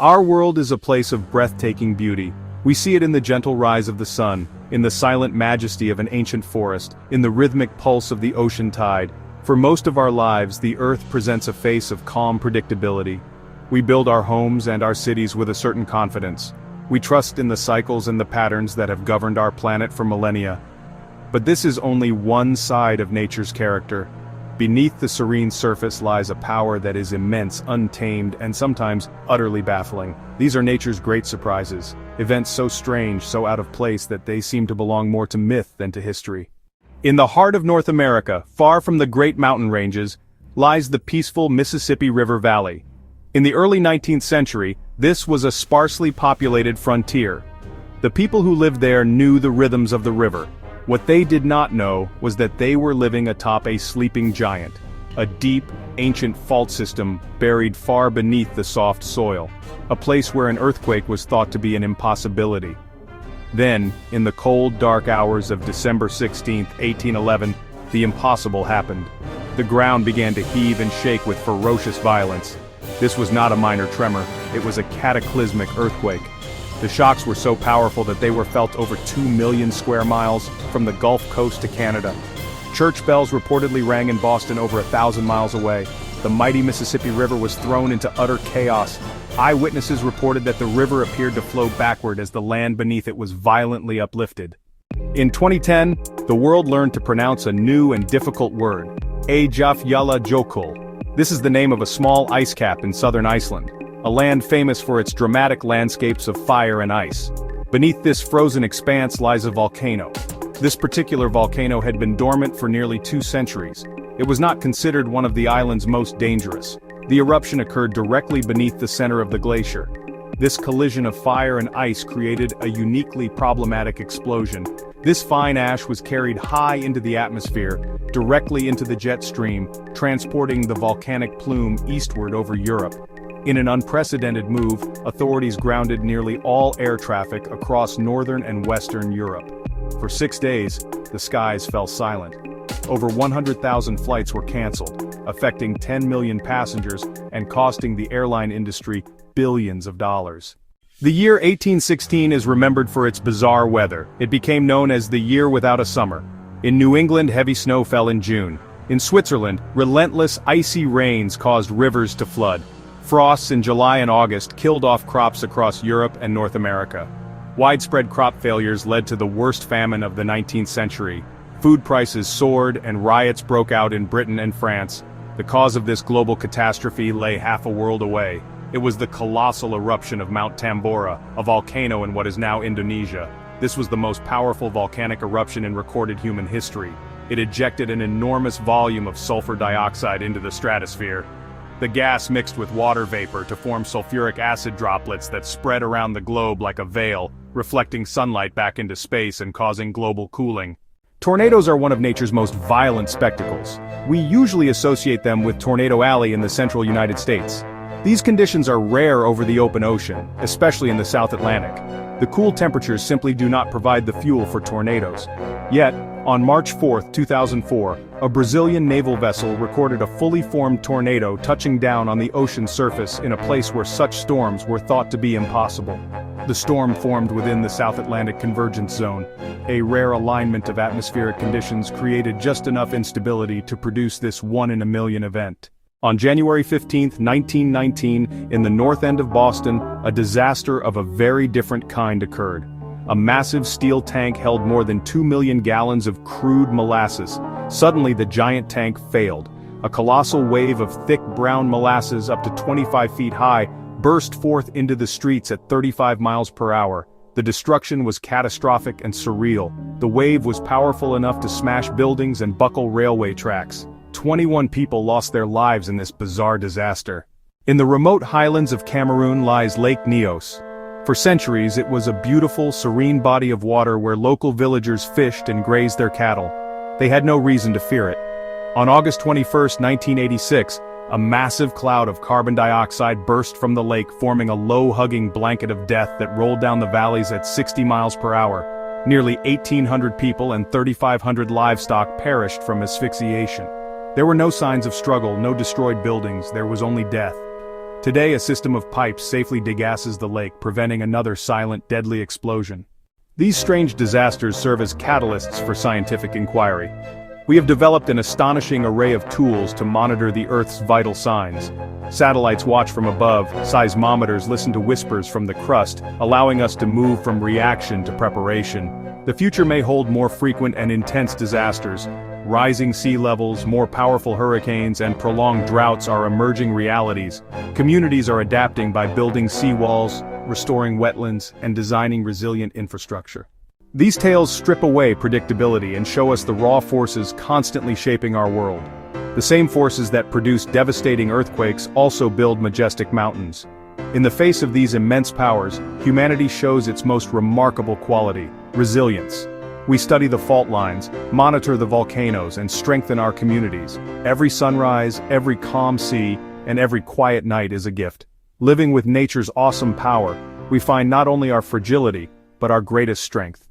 Our world is a place of breathtaking beauty. We see it in the gentle rise of the sun, in the silent majesty of an ancient forest, in the rhythmic pulse of the ocean tide. For most of our lives, the earth presents a face of calm predictability. We build our homes and our cities with a certain confidence. We trust in the cycles and the patterns that have governed our planet for millennia. But this is only one side of nature's character. Beneath the serene surface lies a power that is immense, untamed, and sometimes utterly baffling. These are nature's great surprises, events so strange, so out of place that they seem to belong more to myth than to history. In the heart of North America, far from the great mountain ranges, lies the peaceful Mississippi River Valley. In the early 19th century, this was a sparsely populated frontier. The people who lived there knew the rhythms of the river. What they did not know was that they were living atop a sleeping giant, a deep, ancient fault system buried far beneath the soft soil, a place where an earthquake was thought to be an impossibility. Then, in the cold, dark hours of December 16, 1811, the impossible happened. The ground began to heave and shake with ferocious violence. This was not a minor tremor, it was a cataclysmic earthquake. The shocks were so powerful that they were felt over 2 million square miles, from the Gulf Coast to Canada. Church bells reportedly rang in Boston over 1,000 miles away. The mighty Mississippi River was thrown into utter chaos. Eyewitnesses reported that the river appeared to flow backward as the land beneath it was violently uplifted. In 2010, the world learned to pronounce a new and difficult word, Eyjafjallajökull. This is the name of a small ice cap in southern Iceland, a land famous for its dramatic landscapes of fire and ice. Beneath this frozen expanse lies a volcano. This particular volcano had been dormant for nearly 2 centuries. It was not considered one of the island's most dangerous. The eruption occurred directly beneath the center of the glacier. This collision of fire and ice created a uniquely problematic explosion. This fine ash was carried high into the atmosphere, directly into the jet stream, transporting the volcanic plume eastward over Europe. In an unprecedented move, authorities grounded nearly all air traffic across northern and western Europe. For 6 days, the skies fell silent. Over 100,000 flights were canceled, affecting 10 million passengers and costing the airline industry billions of dollars. The year 1816 is remembered for its bizarre weather. It became known as the year without a summer. In New England, heavy snow fell in June. In Switzerland, relentless icy rains caused rivers to flood. Frosts in July and August killed off crops across Europe and North America. Widespread crop failures led to the worst famine of the 19th century. Food prices soared and riots broke out in Britain and France. The cause of this global catastrophe lay half a world away. It was the colossal eruption of Mount Tambora, a volcano in what is now Indonesia. This was the most powerful volcanic eruption in recorded human history. It ejected an enormous volume of sulfur dioxide into the stratosphere. The gas mixed with water vapor to form sulfuric acid droplets that spread around the globe like a veil, reflecting sunlight back into space and causing global cooling. Tornadoes are one of nature's most violent spectacles. We usually associate them with Tornado Alley in the central United States. These conditions are rare over the open ocean, especially in the South Atlantic. The cool temperatures simply do not provide the fuel for tornadoes. Yet, on March 4, 2004, a Brazilian naval vessel recorded a fully formed tornado touching down on the ocean surface in a place where such storms were thought to be impossible. The storm formed within the South Atlantic Convergence Zone. A rare alignment of atmospheric conditions created just enough instability to produce this one-in-a-million event. On January 15, 1919, in the north end of Boston, a disaster of a very different kind occurred. A massive steel tank held more than 2 million gallons of crude molasses. Suddenly the giant tank failed. A colossal wave of thick brown molasses up to 25 feet high burst forth into the streets at 35 miles per hour. The destruction was catastrophic and surreal. The wave was powerful enough to smash buildings and buckle railway tracks. 21 people lost their lives in this bizarre disaster. In the remote highlands of Cameroon lies Lake Nyos. For centuries it was a beautiful, serene body of water where local villagers fished and grazed their cattle. They had no reason to fear it. On August 21, 1986, a massive cloud of carbon dioxide burst from the lake, forming a low-hugging blanket of death that rolled down the valleys at 60 miles per hour. Nearly 1,800 people and 3,500 livestock perished from asphyxiation. There were no signs of struggle, no destroyed buildings, there was only death. Today, a system of pipes safely degasses the lake, preventing another silent, deadly explosion. These strange disasters serve as catalysts for scientific inquiry. We have developed an astonishing array of tools to monitor the Earth's vital signs. Satellites watch from above, seismometers listen to whispers from the crust, allowing us to move from reaction to preparation. The future may hold more frequent and intense disasters. Rising sea levels, more powerful hurricanes, and prolonged droughts are emerging realities. Communities are adapting by building seawalls, restoring wetlands, and designing resilient infrastructure. These tales strip away predictability and show us the raw forces constantly shaping our world. The same forces that produce devastating earthquakes also build majestic mountains. In the face of these immense powers, humanity shows its most remarkable quality: resilience. We study the fault lines, monitor the volcanoes, and strengthen our communities. Every sunrise, every calm sea, and every quiet night is a gift. Living with nature's awesome power, we find not only our fragility, but our greatest strength.